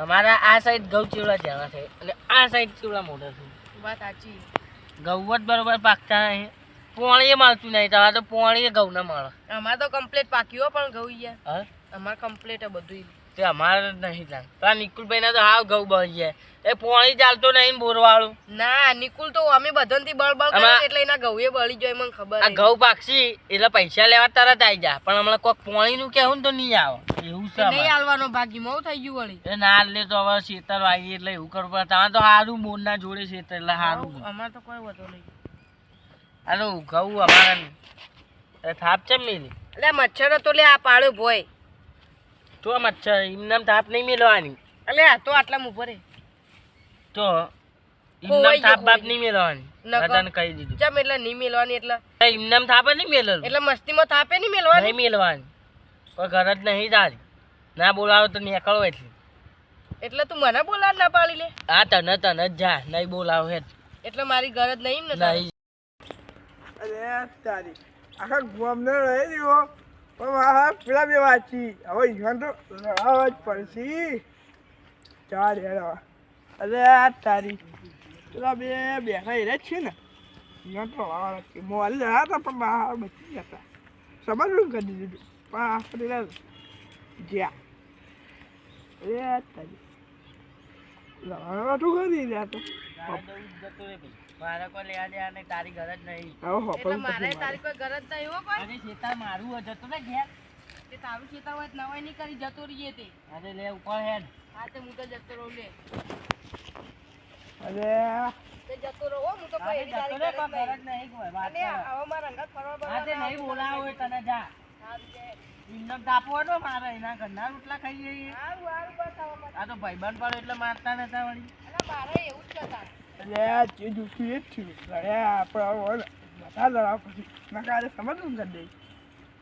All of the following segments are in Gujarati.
અમારા આ સાઈડ ઘઉં ચીવડા જ્યાં છે અને આ સાઈડ ચીવડા મોટા છે. વાત સાચી. ઘઉં જ બરોબર પાકતા નહીં, પોણીએ મળતું નહીં. તમારે તો પોણીએ ઘઉં ના મળે. અમારે તો કમ્પ્લીટ પાક્યું પણ ઘઉં યાર. હા અમારે કમ્પ્લીટ બધું. તે અમારે નહીં લાગ. તો આ નિકુલભાઈ ના તો હાવ ઘઉં બળી જાય. એ પોણી ચાલતો નહીં બોરવાળું. ના નિકુલ તો અમે બધાથી બળબળ કરે એટલે એના ઘઉં બળી જાય મને ખબર. આ ઘઉં પાકશી એટલે પૈસા લેવા તરત આવી જાય, પણ હમણાં કોઈક પોણી નું કેવું ને તો નહીં આવે. એવું છે નહીં હાલવાનો ભાગી મો થઈ ગયું વળી. એ ના લે તો હવે શેતર વાગી એટલે એવું કરવું પડે. ત્યાં તો સારું બોર ના જોડે શેતર એટલે સારું. અમારે તો કોઈ વધુ નહીં. હાલો ઘઉં અમારા થાપ છે મેલી. એટલે મચ્છર તો લે આ પાડ્યો ભોય તો મચ્છર એમનામ થાપ નહીં મેળવાની. એટલે આ તો આટલા ઉપર તો એમનામ થાપ બાપ નહીં મેળવાની. બધાને કહી દીધું. ચમ એટલે નહીં મેલવાની એટલે એમનામ થાપ નહીં મેળવાનું. એટલે મસ્તીમાં થાપે નહીં મેલવાની. નહીં મેળવાની. કોઈ ઘર જ નહીં તારી. ના બોલાવો તો નીકળો એટલે. એટલે તું મને બોલાવ ના પાડી લે. હા તને જ જા, નહીં બોલાવો હે એટલે મારી ઘર જ નહીં ને. નહીં. અરે તારી આખા ગામને રહી રહ્યો પણ મારા પેલા બે વાંચી હવે ઈવન તો લડાવવા જ પડશે. ચાર હેડવા અરે તારી પેલા બે બેઠા એ જ છે ને ઈવન તો લડાવવા છે. મોલ રહ્યા હતા પણ બહાર બચી જતા સમજવું કરી દીધું પણ આપણે જ્યાં અરે તારી લડાવવા તો કરી રહ્યા તો મારે કોઈ લેવા દેવા નહીં, તારી ઘર જ નહીં. એટલે મારે તારી કોઈ ઘર જ નહીં હો કોઈ. અરે શેતાર મારું હોય જતો ને ઘેર. તે તારું ખેતર હોય નવાઈ નહીં કરી જતો રહીએ તે. અરે લે ઉપર હેડ. હા તે હું તો જતો રહું લે. અરે તે જતો રહો હું તો કોઈ એની તારી જતો ઘર રે જ પણ ઘર જ નહીં. નહીં કોઈ વાત અને હવે મારા અંગત ફરવા હા તે નહીં બોલાવો હોય તને જા. એમને તાપો હતો મારે એના ઘરના રોટલા ખાઈ જઈએ. હારું હારું બસ હવે મને. આ તો ભાઈબંધ પડે એટલે મારતા નતા વળી. અને મારે એવું જ કરતા. અરે જે દુઃખી એ જ થયું અરે આપણે બધા લડાવ પછી ના કાલે સમજવું કરી દઈ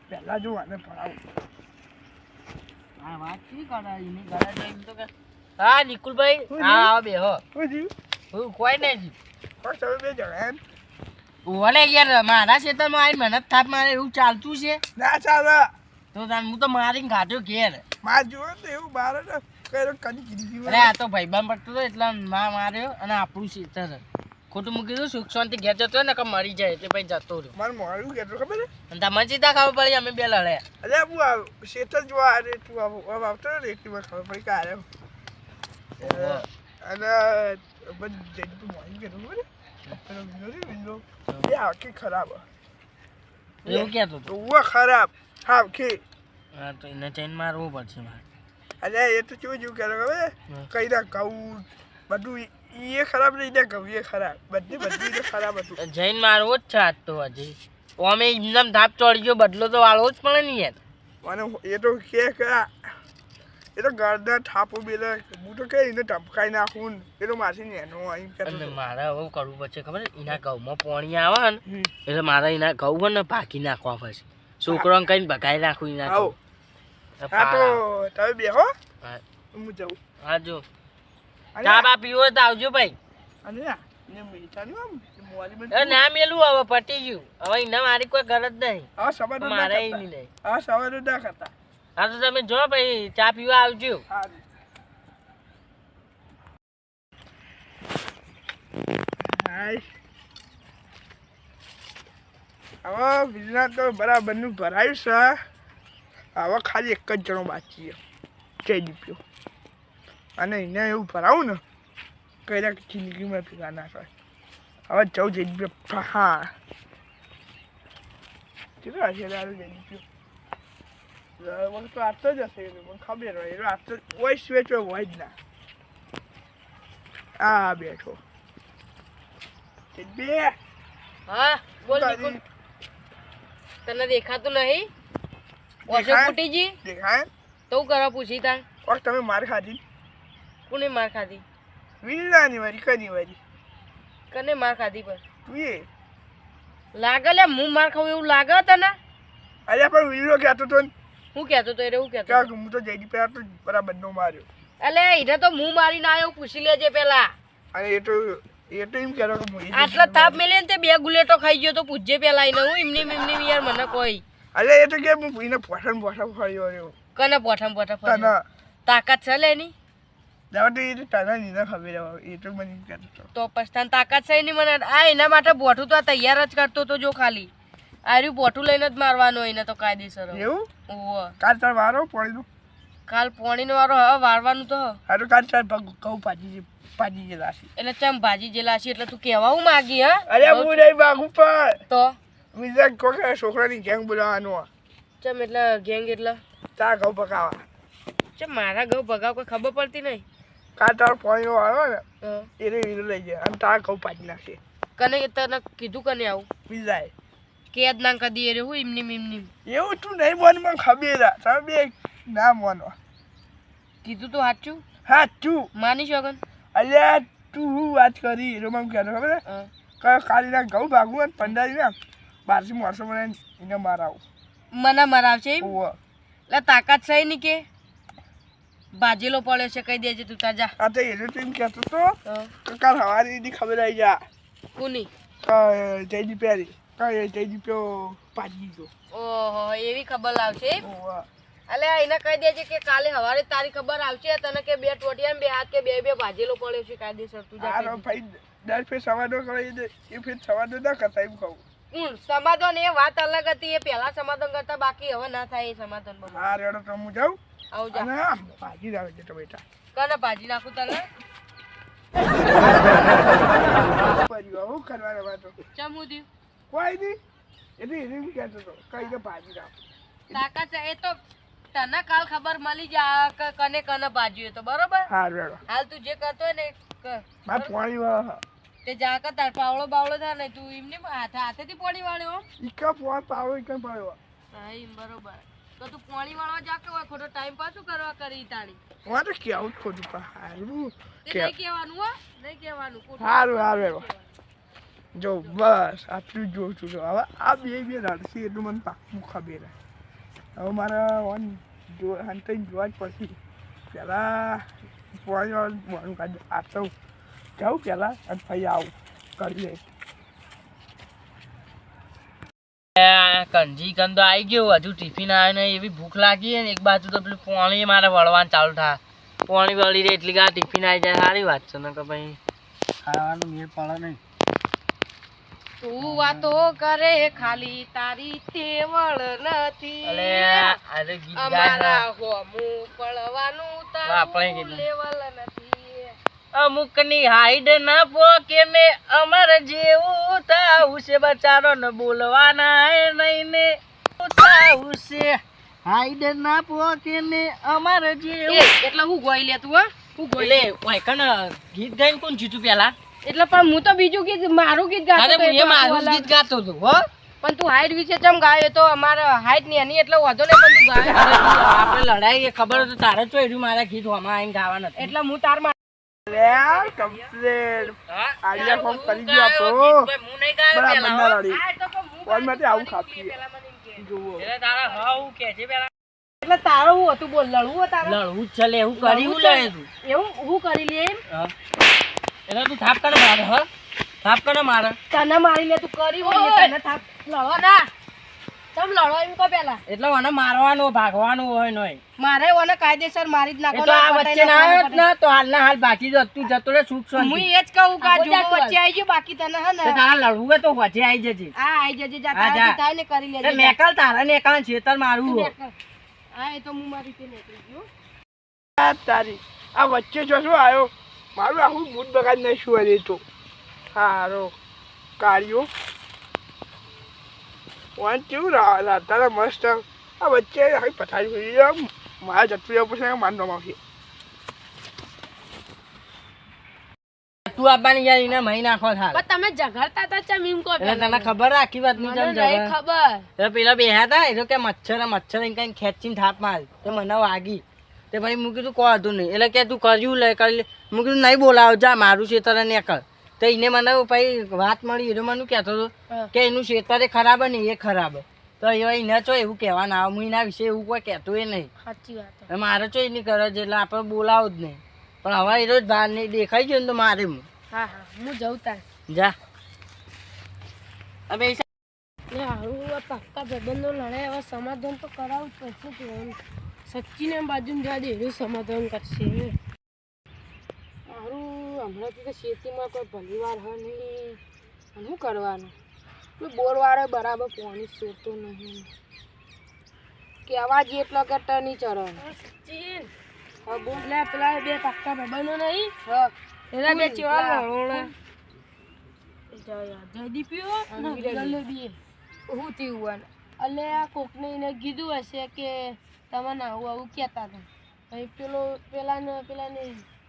પહેલાં જો આને ભણાવું. હા વાત શી કરે એની ઘરે જઈને તો કે હા નિકુલભાઈ હા આવો બેહો. શું થયું હું કોઈ નહીં પણ તમે બે જણા એમ ઓલે યાર મારા ખેતરમાં આવીને મહેનત થાપ મારે એવું ચાલતું છે ના ચાલે તો હું તો મારીને કાઢ્યો ઘેર. માર જુઓ ને એવું બાર કર્યો કદી કીધી અરે આ તો ભાઈબાન પડતો હતો એટલે માં માર્યો અને આપણું ખેતર ખોટું મૂકી દઉં સુખ શાંતિ ઘેર જતો ને કે મરી જાય એટલે પછી જતો રહ્યો. મારે મોડું કેટલું ખબર અને તમને ચિંતા ખબર પડી અમે બે લડ્યા. અરે હું આવ શેતર જોવા અરે તું આવતો ને એટલી વાર ખબર પડી કે આવ્યો અને બધું જઈને મોડી કેટલું ખબર વિન્ડો એ આખી ખરાબ એવું કહેતો હતો. ઓ ખરાબ હા કે હા તો એને ચેન મારવું પડશે મારે. અરે એ તો કેવું જેવું કરે ખબર કઈ ના ઘઉં બધું એ ખરાબ નહીં ને ઘઉં એ ખરાબ બધું રીતે ખરાબ હતું. જૈન મારવો જ છે આજ તો હજી અમે એમનામ ધાપ ચડી ગયો બદલો તો વાળવો જ પડે ને યાર. મને એ તો કે એ તો ગરદા થાપો બેલે હું તો કે એને ટપકાઈ નાખું એ તો માસી એનો અહીં અને મારે હવે કરવું પડશે ખબર એના ઘઉંમાં પોણી આવે ને એટલે મારે એના ઘઉં હોય ને ભાગી નાખવા પડશે. છોકરાને કઈ ભગાઈ નાખું એના ઘઉં. હા તો તમે બેહો હું જાઉં. હા જો ચા બા પીવો તો આવજો ભાઈ. અને ને મીઠાની એ ના મેલું હવે પટી ગયું હવે એના મારી કોઈ ઘર જ નહીં. હા સવારે મારે એની નહીં. હા સવારે ના કરતા. હા તો તમે જો ભાઈ ચા પીવા આવજો. હા હવે બિઝનેસ તો બરાબરનું ભરાયું છે. હવે ખાલી એક જ જણો બાકી છે જયદીપ્યો અને એને એવું ભરાવું ને કઈ જિંદગીમાં ભેગા ના થાય. હવે જવું જયદીપ્યો હા કેટલો હશે દારૂ જયદીપ્યો મને તો આટલો જ હશે મને ખબર હોય એટલે આટલો હોય વેચો હોય જ ના. આ બેઠો બે હા બોલ નિકુલ. તને દેખાતું નહીં ઓછો ફૂટીજી દેખાય તો કરો પૂછી તાણ ઓર તમે માર ખાધી કોને માર ખાધી. વિલ્લાની વારી કની વારી કને માર ખાધી પર તું એ લાગે લે હું માર ખાવું એવું લાગે તને. અરે પણ વિલ્લો કહેતો તો હું કહેતો તો હું કહેતો કે હું તો જઈડી પેલા તો બરાબર નો માર્યો. એટલે એને તો હું મારીને આવ્યો પૂછી લેજે પેલા. અને એ તો એમ કહેતો કે હું આટલા થાપ મેલે ને તે બે ગુલેટો ખાઈ ગયો તો પૂછજે પેલા એને હું એમની યાર મને કોઈ. અરે એ તો કે હું એને પોઠણ ફળ્યો રહ્યો કને પોઠમ તને તાકાત છે લે એની. દાવા તો એ તો તને નીને ખબર આવે એ તો મને કહેતો તો પસ્તાન તાકાત છે નહીં મને આ એના માટે બોઠું તો આ તૈયાર જ કરતો તો જો ખાલી આર્યું બોઠું લઈને જ મારવાનો એને તો કાયદેસર એવું ઓહો કાલ તાર વારો પાણીનો કાલ પોણીનો વારો હવે વારવાનું તો હારું કાલ તાર કહું પાજી ગયેલા છે એટલે ચમ ભાજી જેલા છે એટલે તું કહેવા હું માગી હા અરે હું નહીં માગું પણ તો બીજા કોઈ છોકરાની ગેંગ બોલાવવાનો ચમ એટલે ગેંગ એટલે તાર ઘઉં પકાવા ચમ મારા ઘઉં ભગાવ કોઈ ખબર પડતી નહીં કાલ તાર પાણીનો વારો ને હા. એને વીરો લઈ જાય અને તાર ઘઉં પાજી નાખશે કને તને કીધું કને આવું બીજા કેદ ના કદી એ હું એમની એવું તું નહીં બોલ મને ખબર તમે બે ના માનો કીધું તો સાચું હા તું માની શકન અલ્યા તું હું વાત કરી એનો મને કહેતો ખબર કે કાલીના ઘઉં ભાગું અને પંડારીને 12 વર્ષો મને એને મારાવું મને મરાવશે એમ ઓવ એટલે તાકાત છે નહીં કે ભાજેલો પડ્યો છે કહી દેજે તું તાજા આ તો એને તું એમ કહેતો તો કે કાલ સવારે એની ખબર આવી જા કોની કે જયદી પહેરી કે જયદી પ્યો પાજી ગયો ઓહો એવી ખબર લાવશે એમ ઓવ અલે એને કહી દેજે કે કાલે સવારે તારી ખબર આવશે તને કે બે ટોટિયા બે હાથ કે બે ભાજેલો પડ્યો છે કાયદેસર તું જા આ ભાઈ દર ફેર સવાદો કરે દે એ ફેર સવાદો ના કરતા એમ કહું સમાધાન એ વાત અલગ હતી એ પહેલા સમાધાન કરતા બાકી હવે ના થાય એ સમાધાન બધું હા રેડો તો હું જાઉં આવ જા અને ભાજી આવે છે તો બેટા કને ભાજી નાખું તને પરિવાર હું કરવાના વાતો ચમ ઉધી કોઈ નહીં એટલે એને એમ કહેતો હતો કઈ તો ભાજી રાખ તાકાત છે એ તો તને કાલ ખબર મળી જા કે કને કને ભાજી તો બરોબર હા રેડો હાલ તું જે કરતો હોય ને કર. મારે પાણી વાળા તે જા કે તાર પાવળો બાવળો થાય ને તું એમને હાથેથી પાણી વાળ્યો ઈકા પોવા પાવો ઈકા પાડવા હા એમ બરોબર તો તું પાણી વાળવા જા કે હોય ખોટો ટાઈમ પાછું કરવા કરી તાણી હું તો કેવું જ ખોટું પણ હારું તે નહીં કહેવાનું હો નહીં કહેવાનું ખોટું. હારું હારું જો બસ આટલું જોઉં છું હવે આ બે રડશે એટલું મને પાકું ખબર હવે મારે ઓન જો હંતાઈ જોવા જ પડશે પહેલાં પાણી વાળું કાઢ આટલું જાઉં પહેલાં અને પછી આવું કરી લે કંજી કંદો આવી ગયો હજુ ટિફિન આવે ને એવી ભૂખ લાગી ને એક બાજુ તો પેલું પાણી મારે વળવાનું ચાલુ થાય પાણી વળી રહે એટલી આ ટિફિન આવી જાય સારી વાત છે ને કે ભાઈ ખાવાનું મેળ પડે નહીં તું વાતો કરે ખાલી તારી તેવળ નથી અલે અરે ગીત ગાય અમારા હોમું પડવાનું આપણે તારું કીધું. લેવલ નથી અમુકની હાઈડ ના પોકે ને અમાર જેવું થાવું છે બચારો ને બોલવાના નહીં ને થાવું છે હાઈડ ના પોકે ને અમાર જેવું એટલે હું ગોઈ લે તું હું ગોઈ લે એટલે વાયકણ ગીત ગાઈને કોણ જીતું પેલા એટલે પણ હું તો બીજું ગીત મારું ગીત ગાતો અરે હતો હું એ એટલે મારું અલગ. ગીત ગાતો હતો હો પણ તું હાઈટ વિશે ચમ ગાયો તો અમારે હાઈટ ની એની એટલે વાંધો નહીં પણ તું ગાયો આપણે લડાઈ એ ખબર હતું તારે ચોર્યું મારા ગીત આમાં આવીને ગાવા નથી એટલે હું તાર માં કમ્પ્લેટ આઈડિયા ફોર્મ કરી દો આપણો હું નહીં ગાયો બરાબર પેલા ના હો. રડી કોણ માટે આવું ખાપીએ જુઓ એટલે તારા હાવ કે છે પેલા એટલે તારો હું હતું બોલ લડવું તારે લડવું જ ચલે એવું કરી હું લડે તું એવું હું કરી લે એમ હા. એટલે તું થાપ કરે મારે હ થાપ કરે મારે તને મારી લે તું કરી હોય તને થાપ લડવા ના તમ લડવા એમ કો પેલા એટલે મને મારવાનું ભાગવાનું હોય નોય મારે ઓને કાયદેસર મારી જ એ તો આ વચ્ચે ના આવ્યો જ ને તો હાલના હાલ બાકી જ તું જતો રે સુખ હું શાંતિ એ જ કહું કે આ જુઓ વચ્ચે આવી ગયું બાકી તને હે તો ને તારા લડવું હોય તો વચ્ચે આવી જજે આ આવી જજે જા હા, જા. તારાથી થાય ને કરી એટલે લેજે મેકલ તારા ને એકાન છેતર મારવું હોય. હા એ તો હું મારી રીતે નીકળી ગયો આ તારી આ વચ્ચે જો શું આવ્યો મારું આખું મૂડ બગાડ નહીં શું અરે તો હારો કાર્યો વાન કેવું તારા મસ્ત આ વચ્ચે આખી પથારી થઈ ગઈ મારા જતું જવું પછી માનવામાં આવશે તું આપવાની યાર એને મહી નાખો થાર પણ તમે ઝઘડતા હતા ચમ એમ કો એટલે તને ખબર આખી વાત ની મને ચમ નહીં જવા ખબર તો પેલા બેહ્યા હતા એ તો કે મચ્છર એને કઈ ખેંચીને થાપ મારી તો મને વાગી તે ભાઈ મૂકી કીધું કોઈ હતું નહીં એટલે કે તું કર્યું લે કરી લે મૂકી કીધું નહીં બોલાવ જા મારું ખેતર ને કર તો એને મને પછી વાત મળી એટલે મને કહેતો હતો કે એનું ખેતર ખરાબ ને એ ખરાબ તો એવા એને ચો એવું કહેવા ના આવે હું એના વિશે એવું કોઈ કહેતું એ નહીં સાચી વાત હવે મારે ચો એની કરે છે એટલે આપણે બોલાવો જ નહીં પણ હવે એ રોજ બહાર નહીં દેખાઈ ગયો ને તો મારે હું હા હા હું જઉં તાર જા હવે ને હારું આ પાક્કા ભાઈબંધો લડાઈ હવે સમાધાન તો કરાવવું જ પડશે કે એમ સચ્ચીને બાજુમાં જા દે એવું સમાધાન કરશે હમણાંથી તો ખેતીમાં કોઈ ભલીવાર હ નહીં અને શું કરવાનું પેલું બોરવાળો બરાબર પાણી છોડતો નહીં કે અવાજ એટલો ગટ્ટા નહીં ચરણ હા બોલ લે પેલા બે કાકા ભાઈબંધો નહીં હા એના બે ચેવા વળોણા જયદીપીઓ જલેબી હું થયું અલે આ કોકને એને કીધું હશે કે તમને આવું આવું કહેતા હતા પછી પેલાને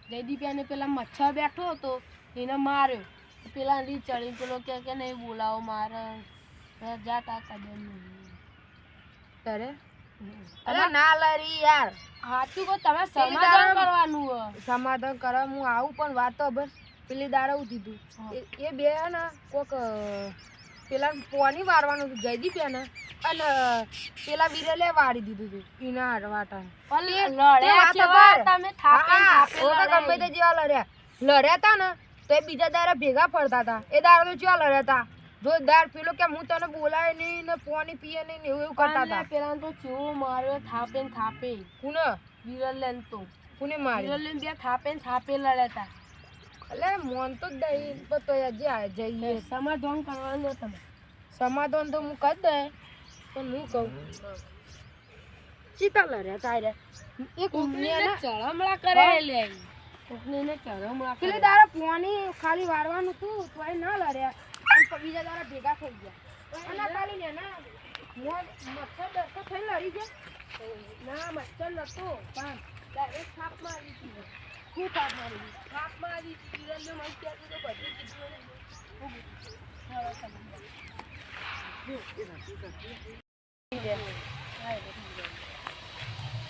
જયદીપિયાને પેલા મચ્છર બેઠો હતો એને માર્યો પેલા રી ચડી પેલો કે નહીં બોલાવો મારે જાતા કદમ તારે અરે ના લરી યાર હાચું કો તમે સમાધાન કરવાનું સમાધાન કરવા હું આવું પણ વાતો બસ પેલી દાડા દીધું એ બે ને કોક પેલા પોની વારવાનું હતું જયદીપિયાને અને પેલા વિરલે વારી દીધું હતું પીના વાટા લડ્યા તા ને તો એ બીજા દારા ભેગા ફરતા હતા એ દારા તો ચેવા લડ્યા હતા જોરદાર પેલો કે હું તને બોલાય નહીં ને પાણી પીએ નહીં એવું એવું કરતા હતા પેલા તો ચેવો માર્યો થાપે ને થાપે કોને વિરલે તો કોને માર્યો વિરલે બે થાપે ને થાપે લડ્યા હતા એટલે મોન તો દઈ તો જઈએ સમાધાન કરવાનું તમે સમાધાન તો હું કરી દે પણ હું કહું ચીતા લડ્યા તારે એક ચળમળા કરે લે કોકને ચળમળા પેલે દાડા પાણી ખાલી વારવાનું હતું તો ના લડ્યા અને બીજા દાડા ભેગા થઈ ગયા અને ખાલી ને ના મચ્છર ડરતો થઈ લડી ગયા ના મચ્છર નતો પણ એક થાપ મારી હતી ખૂબ થાપ મારી થાપ મારી કિરણને મન ક્યાં તો બધી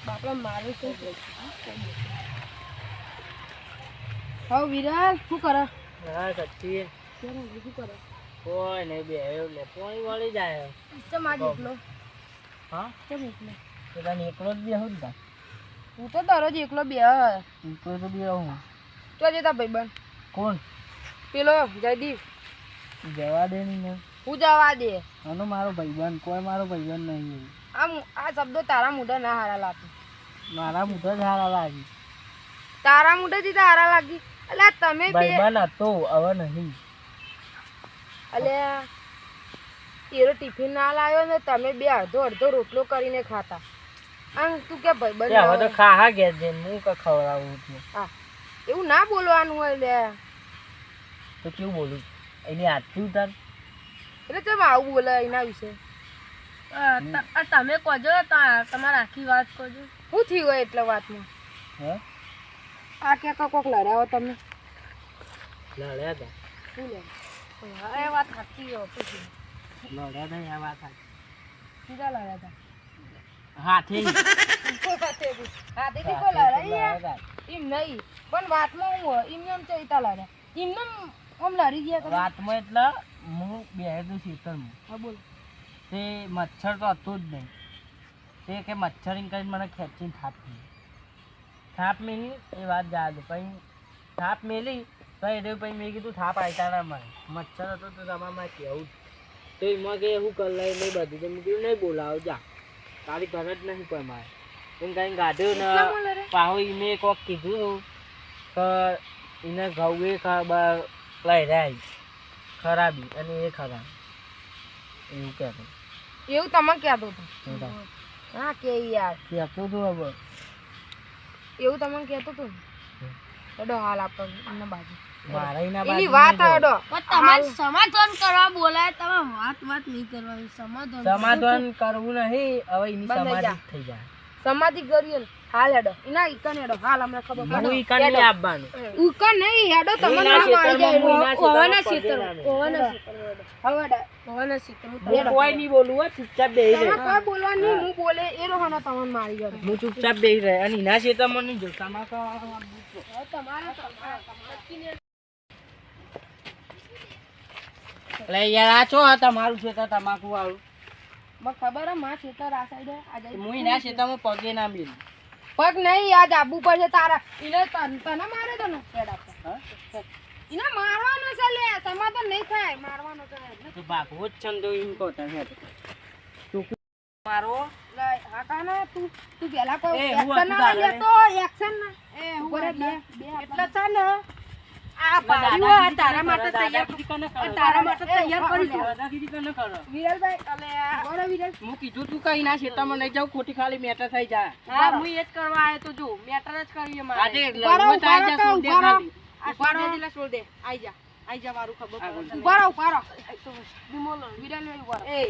બાપડા મારું શું હા વિરાલ શું કરે હા સચ્ચી શું કરે કોઈ નહીં બે લે પોણી વળી જાય ચમ આજ એકલો હા કેમ એકલો પેલા એકલો જ બે હું તા હું તો દરરોજ એકલો બે એકલો તો બે હું તો જતા ભાઈબંધ કોણ પેલો જયદીપ જવા દે ને હું જવા દે આનો મારો ભાઈબંધ કોઈ મારો ભાઈબંધ નહીં આ શબ્દો તારા મોઢા ના હારા લાગે મારા મોઢા જ હારા લાગી તારા મોઢાથી તો હારા લાગી એટલે તમે બે ભાઈબંધ હતો હવે નહીં એટલે એરો ટિફિન ના લાવ્યો ને તમે બે અડધો અડધો રોટલો કરીને ખાતા આમ તું કે ભાઈબંધ હવે તો ખાહા ગયા છે હું કે ખવડાવું છું હા એવું ના બોલવાનું હોય લે તો કેવું બોલું એની હાથથી ઉતાર એટલે તમે આવું બોલે એના વિશે તમે કહો તમારે આખી વાત કહો શું થયું હોય એટલે વાતમાં હે આ કે કોક લડ્યા તમે લડ્યા હતા શું લે એ વાત સાચી લડ્યા હતા આ વાત સીધા લડ્યા હતા હાથે હાથેથી કોઈ લડાઈ એમ નહીં પણ વાતમાં હું એમને એમ ચૈતા લડ્યા એમને આમ લડી ગયા વાતમાં એટલે હું બેઠું ખેતરમાં હા બોલ તે મચ્છર તો હતું જ નહીં તે કે મચ્છર કરીને મને ખેંચીને થાપ મેલી એ વાત યાદ પછી થાપ મેલી તો એ પછી મેં કીધું થાપ આવતા ના મારે મચ્છર હતો તો તમારે કેવું તો એમાં કે એવું કર લઈ નહીં બધું તો મેં કીધું નહીં બોલાવો જા તારી ઘર જ નહીં પણ મારે એમ કઈ ગાઢ્યું ને પાહો એને કોક કીધું કે એને ઘઉં એ ખબર લઈ રહ્યા ખરાબી અને એ ખરાબ એવું કહેતો એવું તમે કહેતો હતો હા કે યાર કહેતો હતું હવે એવું તમને કહેતો હતો એડો હાલ આપણને એમના બાજુ એની વાત આડો તમારે સમાધાન કરવા બોલાય તમે વાત નહીં કરવાની સમાધાન કરવું નહીં હવે એની સમાધિ થઈ જાય સમાધિ કરીએ હાલ હેડો એના ઈકન હેડો હાલ અમને ખબર પડે હું ઈકન નહીં આપવાનું ઈકન નહીં હેડો તમને ના મારી જાય ઓવાના ક્ષેત્ર કોઈ નહીં બોલું હો ચૂપચાપ બેહી રહે કોઈ બોલવા નહીં હું બોલે એ રોહનો તમને મારી જાય હું ચૂપચાપ બેહી રહે અને એના ક્ષેત્રમાં નહીં જો તમાકુ તમારે એટલે યાર આ છો તમારું ખેતર તમાકુ વાળું મને ખબર હે માં ખેતર આ સાઈડ આજે હું એના ખેતરમાં પગે ના મેલું પગ નહીં આજ આબુ પડશે તારા એને તને મારે તો નથી એને મારવાનો છે લે સમાધાન નહીં થાય મારવાનો છે તો ભાગવો જ છે ને તો એમ કહો તમે તું મારો લે આ કાના તું પેલા કોઈ એ, હું એક્શન હતું ના તારે. લે તો એક્શન ના એ ઉપર બે એટલે છે ને આ પાડ્યું આ તારા માટે તૈયાર દાદાગીરી કને કરો? તારા માટે તૈયાર કરી છું. દાદાગીરી કને કરો? વિરલભાઈ અલે બોલો વિરલ હું કીધું તું કઈ ના ખેતરમાં નહીં જાઉં, ખોટી ખાલી મેટર થઈ જાય. હા હું એ જ કરવા આવ્યો તો જો મેટર જ કરીએ મારે આજે ઉભા રહો, લડવો થાય ઉભા રહો, છે, ઉભા રહો. ખાલી. આ ઉભા રહો. સોલ દે દિલા સોલ દે આઈ જા મારું ખબર હા, પડે બોલ. ઉભા રહો બોલો વિરલ ઉભા રહો એ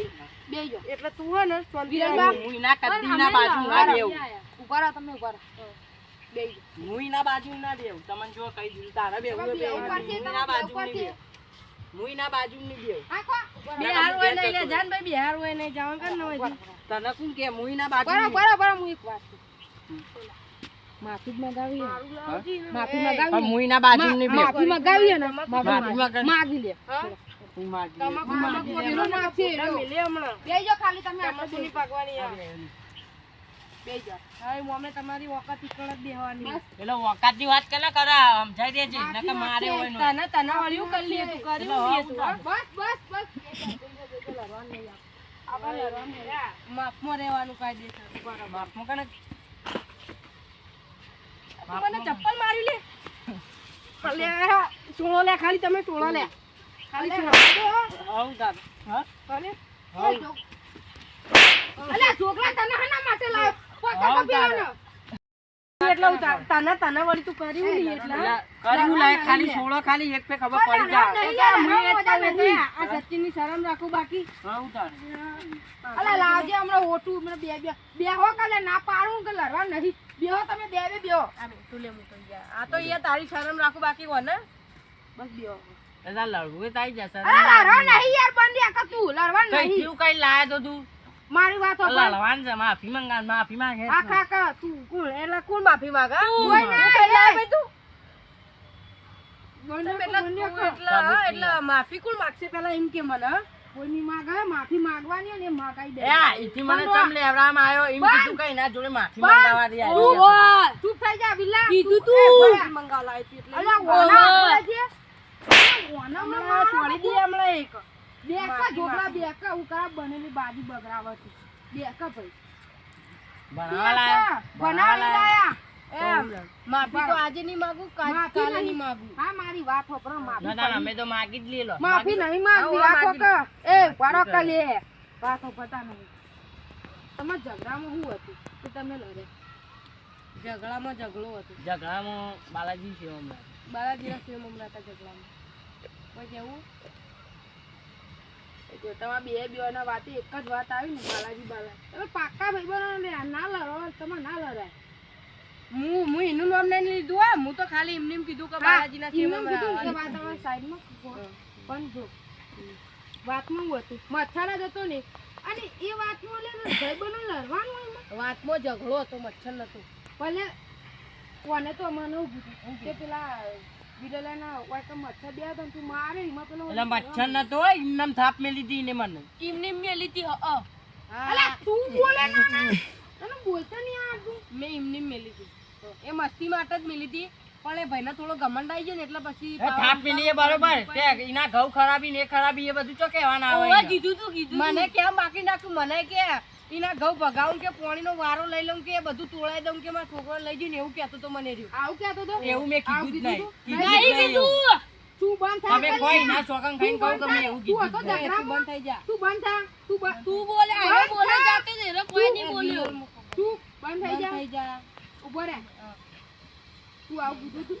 બેજો એટલે તું હે ને વિરલબા હું એના કદીના બાજુ ના દેવું. ઉભા રહો તમે ઉભા રહો બેજો હું એના બાજુ ના દેવું. તમને જો કઈ દીધું તારા બેવું હોય બેવું. હું એના બાજુ નહીં દેવું. હું એના બાજુ નહીં દેવું. બિહાર હોય નહીં લે જાન ભાઈ બિહાર હોય નહીં જવાનું કર ન હોય તને કોણ કે હું એના બાજુ બરાબર નહીં? બરાબર હું એક વાત માફી મગાવી માફી પણ મગાવી હું એના બાજુ નહીં દેવું. માફી મગાવી ને માફી મગાવી. માગી લે હું માગી પેલો નાખશે મિલે હમણાં બેજો ખાલી તમે આટલું સુની પાકવાની બેજો હવે મોમે તમારી વખત ઈકણ જ બેહવાની પેલો વકાતની વાત કેલા કરા સમજાઈ દેજે નકર મારે હોય નો. તને વળ્યું કરી લે તું કર્યું લે તું બસ માફમાં રહેવાનું કાયદેસર બરાબર બાપમાં કને તું મને ચપ્પલ મારી લે લે ચોળો લે ખાલી તમે ચોળો લે ખાલી ચોળો આવું તાર. હા? અલે આવું. છોકરા તને હના માટે લાવ આવું તાર. એટલે તને વળી તું કર્યું નહીં એટલે એટલે કર્યું લાય ખાલી છોડો ખાલી એક પે ખબર પડી જાય. આ સચિનની શરમ રાખું બાકી આવું તાર. અલે લાવજે હમણાં ઓટું હમણાં બેહો કાલે ના પાડું કે લડવા નહીં બેહો તમે બેહો આ તું લે મૂકી જા આ તો એ તારી શરમ રાખું બાકી કોને બસ બેહો એટલે લડવું થાય જશે. અરે લડવા નહીં યાર બંધ આકા તું લડવા કઈ નહીં થયું કઈ લાય તો તું મારી વાત હો લડવાનું છે. માફી માંગે. આખા કા તું કોણ એટલે કોણ માફી માંગે કોઈ ના ભાઈ તું એટલે માફી કોણ માંગશે પેલા એમ કે મને કોઈની માંગે માફી માંગવાની અને માંગાઈ દે ઈથી મને ચમ લેવડાવવામાં આવ્યો એમ કીધું કઈ ના જોડે માફી માંગવા દે આવ્યો. ચૂપ થઈ જા બિલ્લા કીધું તું મંગાવલા આવી એટલે અલ્યા ઓના બોલાજે ઓના મને છોડી દે હમણાં એક બેકા જોગલા બેકા ઉકરા બનેલી બાજી બગરાવતી બેકા ભાઈ બનાવવા લાયા. માફી તો આજે નહીં માંગુ કાલે નહીં માંગુ હા મારી વાત હોપરો ના ના અમે તો માગી જ લીલો. માફી નહીં માંગવી આ કોક એ પાડો કલે વાત હોપતા નહીં તમાર ઝઘડામાં શું હતું કે તમે લડે ઝઘડામાં ઝઘડો હતો ઝઘડામાં બાલાજી છે હમણાં. બાલાજીના સેમ હમણાં હતા ઝઘડામાં કોઈ કેવું જો તમારા બેના વાતે એક જ વાત આવી ને બાલાજી તમે પાક્કા ભાઈબંધો ને ના લડો તમે ના લડાય હું એનું નામ નહીં લીધું હા હું તો ખાલી એમને એમ કીધું કે બાલાજીના સેમમાં સાઈડમાં પણ જો વાતમાં હું હતું મચ્છર જ હતો ને અને એ વાતમાં લે ભાઈબંધો લડવાનું એમાં વાતમાં ઝઘડો હતો મચ્છર નતો ભલે કોને તો મને ઊભું થયું કે પેલા વિરલાના વાયકા મચ્છર બે હતા તું મારે એમાં પેલો એટલે મચ્છર નતો હોય એમનેમ થાપ મેલી હતી એને મને. એમને મેલી હતી અલા તું બોલે ના તને બોલતા નહીં આવડતું મેં એમને મેલી હતી એ મસ્તી માટે જ મેલી હતી પણ એ ભાઈને થોડો ઘમંડ આવી ગયો ને એટલે પછી થાપ મેલી એ બરોબર તે એના ઘઉં ખરાબી ને એ ખરાબી એ બધું ચો કહેવાના આવે એને. કીધું મને કેમ બાકી નાખ્યું મને કે એના ઘઉં ભગાવું કે પાણીનો વારો લઈ લઉં કે બધું તોડાઈ દઉં કે મારા છોકરો લઈ જઈને એવું કહેતો તો મને રહ્યું આવું કહેતો તો એવું મેં કીધું જ નહીં. તું બંધ થા તમે કોઈ ના ચોકન ખાઈને કહું તો મેં એવું કીધું જ નહીં. તું બંધ થઈ જા તું બંધ થા તું બોલે આ બોલે જાતે ને રે કોઈ નહીં બોલ્યો તું બંધ થઈ જા ઉભો રહે તું આવું કીધું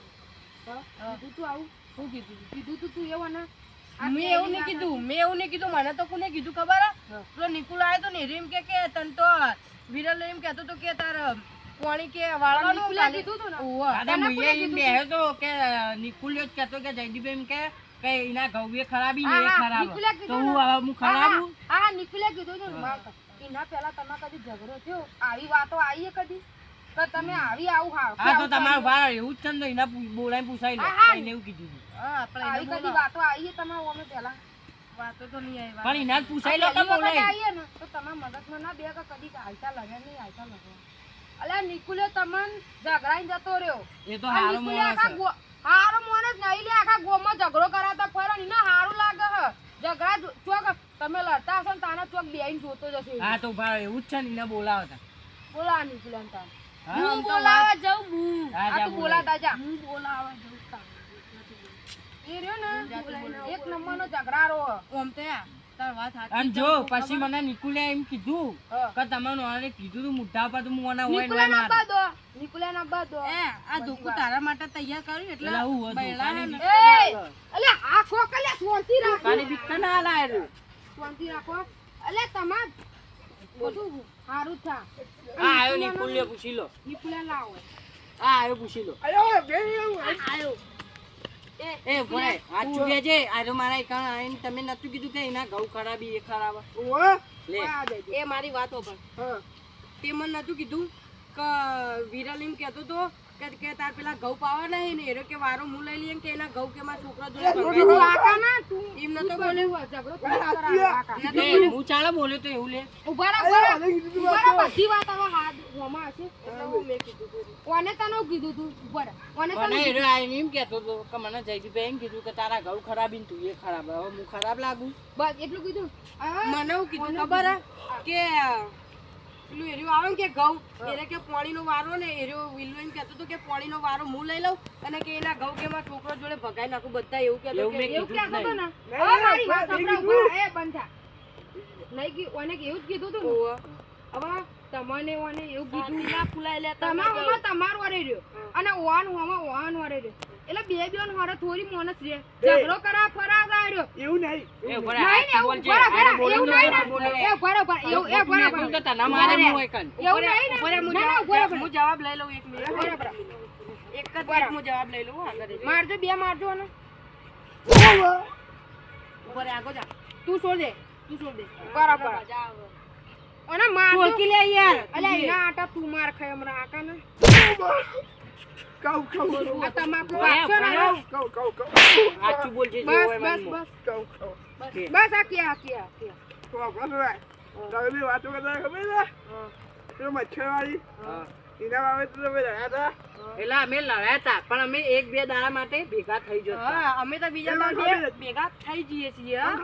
તું તું આવું શું કીધું તું એવું ના મેં એવું નહીં કીધું મને તો કોને કીધું ખબર પેલો નિકુલ આવ્યો તો ને એમ કે તન તો વિરલ એમ કહેતો તો કે તાર પાણી કે વાળવાનું કીધું તું ને દાદા મુઈએ એમ બેહ્યો તો કે નિકુલ્યો જ કહેતો કે જયદીપ એમ કે એના ઘઉં એ ખરાબી ને એ ખરાબ તો હું હવે હું ખરાબું. હા નિકુલે કીધું તું એના પહેલા તમે કદી ઝઘડો થયો આવી વાતો આવી કદી તો તમે આવી આવું હા તો તમારું ભાર એવું જ છે ને એના બોલાઈને પૂછાઈ લે એને એવું કીધું હતું. આવી કદી વાતો આવી તમારા અમે પહેલા વાતો તો નહીં આવી પણ એના જ પૂછાઈ લે તો બોલાય. આવીએ ને તો તમારા મગજમાં ના બે કે કદી હાલતા લગે નહીં હાલતા લગે અલ્યા નિકુલે તમને ઝઘડાઈને જતો રહ્યો એ તો હારો માણસ છે. હારો માણસ નહીં લે આખા ગોમાં ઝઘડો કરાતા ફરો ને હારું લાગે હ ઝઘડા ચોક તમે લડતા હશો ને તાના ચોક બેહીને જોતો જશે હા તો ભાર એવું જ છે ને એને બોલાવતા. બોલા નિકુલે તા હા, આમ હું તો બોલાવા જાઉં હું હા, આ જા તું બોલાતા જા હું બોલાવા જાઉં એ રહ્યો ને એક નંબરનો ઝઘડારો ઓમ તો યાર તાર વાત સાચી અને જો પછી મને નિકુલે એમ કીધું કે તમે નોને કીધું તું મુઢા પર તું મને હોય નિકુલે નોય ના માર દો નિકુલે ના દો આ ધોકું તારા માટે તૈયાર કર્યું એટલે એટલે હું હોય બૈરાને દુકાને અલે આ ખોકલે શાંતિ રાખો દુકાને બીકતા ના લાયરું શાંતિ રાખો અલે તમાર બધું સારું થા આ આયો નિકુલે પૂછી લો નિકુલે લાવો આ આયો પૂછી લો અયો બેન આયો એ ભોય આ ચુગે જે આરો મારા એકાણ આઈને તમે નતું કીધું કે એના ઘઉં ખરાબી એ ખરાબ ઓવા લે એ મારી વાત ઓપન હા તે મને નતું કીધું કે વિરલ એમ કહેતો તો કે તાર પેલા ઘઉં પાવા નહીં ને એરો કે વારો હું લઈ લઈએ કે એના ઘઉં કે મારા છોકરા જોડે ભગાઈ તું દે. આકા ના તું એમ નતો બોલ્યો ઝઘડો તું કરાવ આકા એ હું ચાલો બોલ્યો તો એવું લે ઉભા રહો બધી વાત હવે હાથ હોમાં હશે એટલે હું મેં કીધું તું. કોને તને કીધું તું ઉભા રહો કોને મને તને એરો આઈને એમ કહેતો તો કે મને જયદીપભાઈ એમ કીધું કે તારા ઘઉં ખરાબી ને તું એ ખરાબ હવે હું ખરાબ લાગુ બસ એટલું કીધું આ મને એવું કીધું ખબર હે કે પેલું એર્યું આવે ને કે ઘઉં એને કે પાણીનો વારો ને એર્યો વિલ્લો એમ કહેતો હતો કે પાણીનો વારો હું લઈ લઉં અને કે એના ઘઉં કે મારા છોકરો જોડે ભગાઈ નાખું બધા એવું કહેતો એવું કે મેં એવું કીધું જ કહેતો તો નહીં. ને હવે મારી વાત સાંભળો ઉભા રહો, એ બંધ થા નહીં કી ઓને એવું જ કીધું તું ને હવે તમને ઓને એવું કીધું ના ફૂલાઈ લે તમારું તમારું વારે રહ્યો અને ઓન ઓન વારે રહ્યો એટલે બે બેન વારે થોડી મોનસ રે ઝઘડો કરા ફરા જાય એવું નહીં એ ભોય નહીં ને બોલ એવું છે બરાબર એવું નહીં ને એ બરાબર એવું એ બરાબર તો તને મારે હું હોય કન એવું નહીં ને ના ના બરાબર હું જવાબ લઈ લઉં એક મિનિટ બરાબર એક જ મિનિટ હું જવાબ લઈ લઉં આગળ જઈ. મારજો બે મારજો ને ઉપર આગળ જા તું છોડ દે બરાબર અને મારજો છોડકી લે યાર અલ્યા એના આટા તું માર ખાય હમણાં આકા ને કહું આ તમાકુ વાગશો ને કહું સાચું બોલ છે જે બસ હોય બસ મનમાં. બસ બસ આ કે તમે વાતો કરતા ખબર છે પેલો મચ્છરવાળી હા. એના બાબતે તમે રહ્યા હતા એટલે અમે લડ્યા હતા પણ અમે એક બે દાડા માટે ભેગા થઈ જતા હા અમે તો બીજા એમાં દાડે ખબર ભેગા થઈ જઈએ છીએ હા.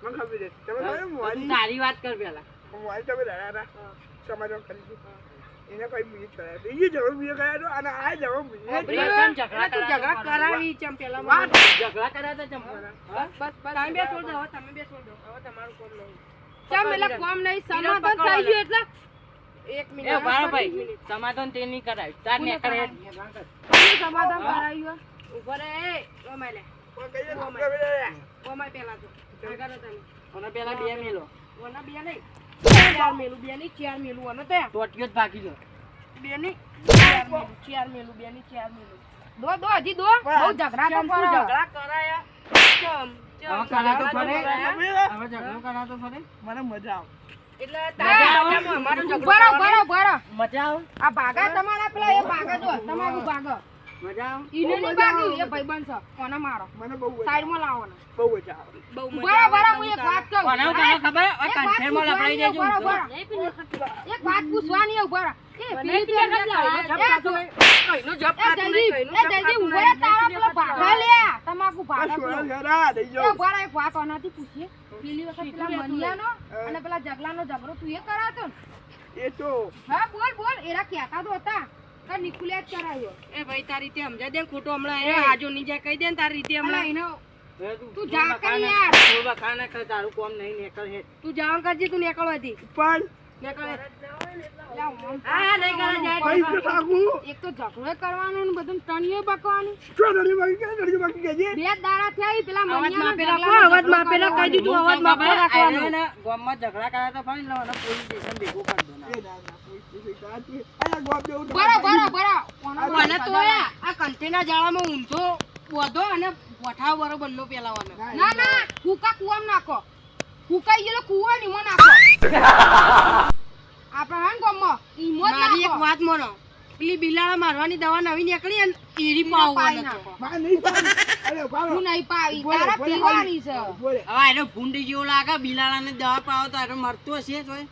મને ખબર છે તમે ખબર તું મોડી તારી વાત કર પેલા મોડી તમે રહ્યા હતા સમાધાન કરી એને કોઈ બીજું છોડ્યા બીજી જરૂર બીજો ગયા હતો અને આ જરૂર બીજી ચમ ઝઘડા તું ઝઘડા કરાવી ચમ પેલા વાત ઝઘડા કર્યા હતા ચમ હા? બસ તમે બે છોડ દો હવે તમે બે છોડ દો હવે તમારું કોમ નહીં ચમ એટલે કોમ નહીં સમાધાન થઈ ગયું એટલે એક એ મિનિટ ભાઈ ભાઈ સમાધાન તે નહીં કરાય તાર ને કરે શું સમાધાન કરાયું ઉભો રે એ ઓમાય લે કોઈ કહીએ તો આપણે બધા ઓમાય પેલા તો આગળ તમે અને પેલા બે મેલો ઓના બે નહીં ચાર મેલું બે ની ચાર મેલું ઓનો તો ટોટીઓ જ ભાગી ગયો બે ની ચાર મેલું બે ની ચાર મેલું દો દો હજી દો બહુ ઝઘડા તો ચમ કરો તું ઝઘડા કરાયા ચમ હવે કરા તો ફરે કરાયા. હવે ઝઘડો કરા તો ફરે મને મજા આવે એટલે મજા આવે. તારા અમારો ઝઘડો બરો કરવાનો. બરો બરો મજા આવે આ ભાગા તમારા પેલા એ ભાગા જો તમારું ભાગો મજા આવે ઈને નહીં ભાગ્યું એ ભાઈબંધ છે કોને મારો મને બહુ મજા સાઈડમાં લાવો ને બહુ મજા આવે બહુ મજા બરો આવે બરો હું એક વાત કહું કોને કોને ખબર આ એક વાત કંઠેરમાં લપડાઈ દેજો બરો બરો એક વાત પૂછવાની ઉભા રહો. એ પેલી બેન જ લાવો. કઈનું જપ એ ખાતું જલ્દી નહીં, કઈનું એ જપ જલ્દી ખાતું ઉભા રહો, નહીં. તારા પેલા ભાગા લે તમાકુ ભાગા આ પેલો. સોના ઘરા દઈ એ જાઓ ઉભા રહો, એક વાત આનાથી પૂછીએ પેલી વખત પેલા મનિયાનો અને પેલા જગલાનો ઝઘડો તું એ કરાતો ને એ તો હા બોલ બોલ એરા કહેતા તો હતા કે નિકુલિયા જ કરાયો એ ભાઈ તારી રીતે સમજાય દે ને ખોટું હમણાં એ આજો ની જાય કહી દે ને તારી રીતે અલા હમણાં એનો હવે તું જા કર યાર. તું બખાના કર તારું કોમ નહીં નીકળ હે તું જાણ કરજે તું નીકળવાથી પણ નીકળે લા, ઓમ. હા નહીં કરે જાય પૈસા ભાગું એક તો ઝઘડો કરવાનો ને બધું ટણીઓ બકવાનું શું નડી બાકી કહેજે બે દાડા થયા પેલા અવાજ મનિયાનો માપે જગલાનો રાખો, અવાજ ઝઘડો માપે રાખો, કરવાનો. કહી દીધું. અવાજ માપે રાખવાનો. આયને ગામમાં ઝઘડા કર્યા તો ફરી લો અને પોલીસ સ્ટેશન ભેગું કરી દો ના. એ ના ના કોઈ કાચી આયા ગોપ દેવું બરો બરો બરો કોનો મને તો આ કંઠીના જાળામાં ઊંધો બોધો અને વઠાવ બરોબર નો પેલાવાનો ના ના કુકા કુવામ નાખો કુકાઈ ગયેલો કુવો નીમો નાખો આપણે હન ગમો ઈમો જ મારી એક નાખો વાત માનો પેલી બિલાડા મારવાની દવા નવી નીકળી અને એરી પાઈ પાવવાનો નાખો. હતો. માં નહીં પાડે અરે પાડો હું નહીં પાવી બોલે, તારા બોલે, પીવાની છે બોલે હવે આનો ભૂંડી જેવો લાગે બિલાડાને દવા પાવો તો આનો મરતો હશે તોય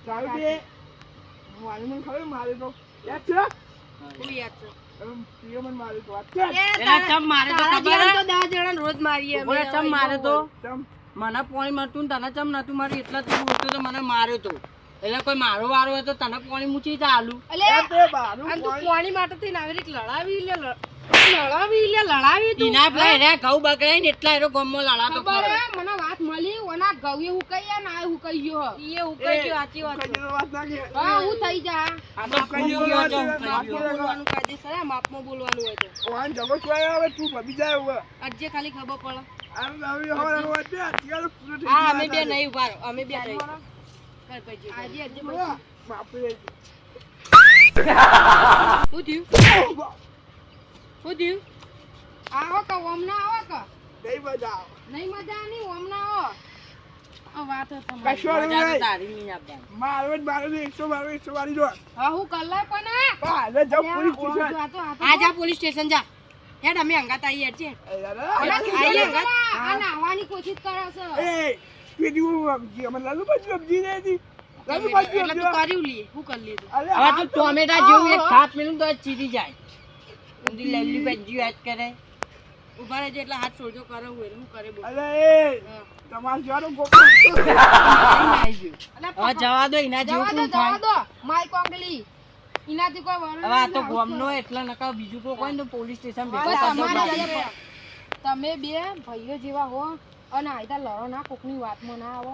સારું કે મારી મને ખબર મારે તો યાદ છે શું યાદ છે? પ્રિય મને મારે તો વાત છે એ એના ચમ મારે તો તારા ખબર જેવા હે? તો 10 જણાને રોજ મારીએ અમે. બોલે ચમ મારે તો તમ મને પાણી મળતું ને તને ચમ નતું માર્યું એટલા તું બોલતો તો મને માર્યો તો એટલે કોઈ મારો વારો હોય તો તને પાણી મૂકી ચાલુ એટલે એ તે બારું અને તું પાણી માટે થઈને આવી રીતે લડાવી લે લડાવી લે લડાવી તું એના પેલા એને ઘઉં બગડાય ને એટલા એનો ગમો લાડાતો ખબર હે મને વાત મળી ઓના ગવે હું કઈ ના હું કઈ ગયો ઈએ ઉકઈ ગયો સાચી વાત છે. કઈ વાત ના કે હા હું થઈ જા આ તો ફૂલી ગયો છે માપમાં બોલવાનું કાયદેસર હે, માપમાં બોલવાનું હોય તો વાન જગો છોય હવે તું ભમી જાય હવે આજે ખાલી ખબર પડે. આમ નવી હવે હવે તે અત્યારે પૂરો થઈ હા ગયો અમે બે તારે. નહીં ઉભા રહો, અમે બે નહીં. કર પછી આજે આજે બાપરે શું થયું શું થયું? આવો કે ઓમ ના આવો કે નહીં મજા આવે. નહીં મજા નહીં ઓમ ના આવો આ વાત હે તમારી કશો મજા તો નહીં તારી નહીં આપવાની. મારો 100 મારી જો હા હું કલ્લા પણ હા જાવ પોલીસ સ્ટેશન આ જા પોલીસ સ્ટેશન જા. હેડ અમે હંગાત આવીએ હેડ છે. આઈએ હંગાત. આ નાવાની કોશિશ કરે છે એ પેલી અમજી અમે લાલુ બાજુ અમજી ને હતી લાલુ બાજુ એટલે તું કર્યું લીએ, શું કરી લીધું? અરે હવે તું ટોમેટા જેવું એક હાથ મેલું તો ચીરી જાય ઊંધી લેલી બેંજી વાત કરે. ઉભા રહેજો એટલે હાથ સોજો કરે હોય શું કરે બોલ. અરે એ તમાર જવાનો ગોપો હવે જવા દો એના જેવું જવા દો કોણ થાય. જવા દો માય કોંગલી ઇનાથી કોઈ વરણ હવે આ તો ગોમનો એટલે નકા બીજું કોઈ કોઈ ને તો પોલીસ સ્ટેશન ભેગા પણ કરજો તમારે બાકી. જઈએ. તમે બે ભાઈઓ જેવા હો અને આયતા લડો ના કોકની વાતમાં ના આવો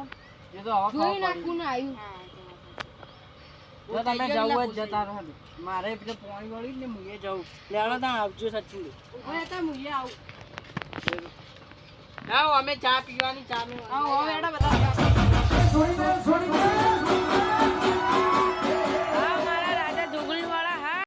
એ તો હવે જોઈ ખબર નાખું ને આવ્યું પડી. તો તમે જવું જ જતા રહો. મારે પેલું પાણી વળ્યું ને મુએ જવું લેવડો ત્યાં આવજો સચિન. ઉભા રહેતા હું અહીંયા આવું. હા અમે ચા પીવાની ચાલુ આવો હવે હેડા બધા.